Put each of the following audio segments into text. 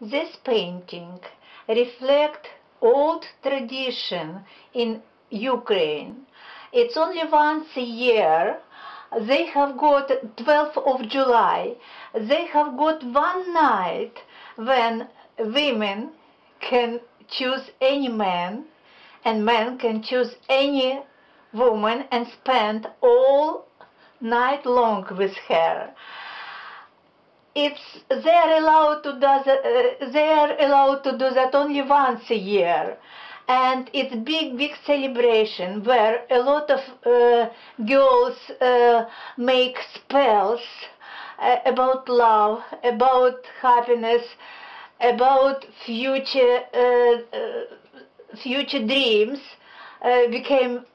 This painting reflects old tradition in Ukraine. It's only once a year. They have got 12th of July. They have got one night when women can choose any man and men can choose any woman and spend all night long with her. They are allowed to do that only once a year, and it's big celebration where a lot of girls make spells about love, about happiness, about future dreams became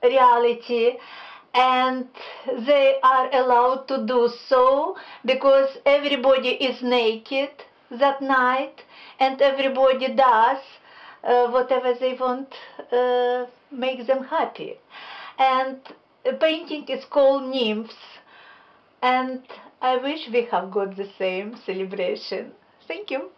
reality, and they are allowed to do so because everybody is naked that night and everybody does whatever they want make them happy. And a painting is called Nymphs, and I wish we have got the same celebration. Thank you.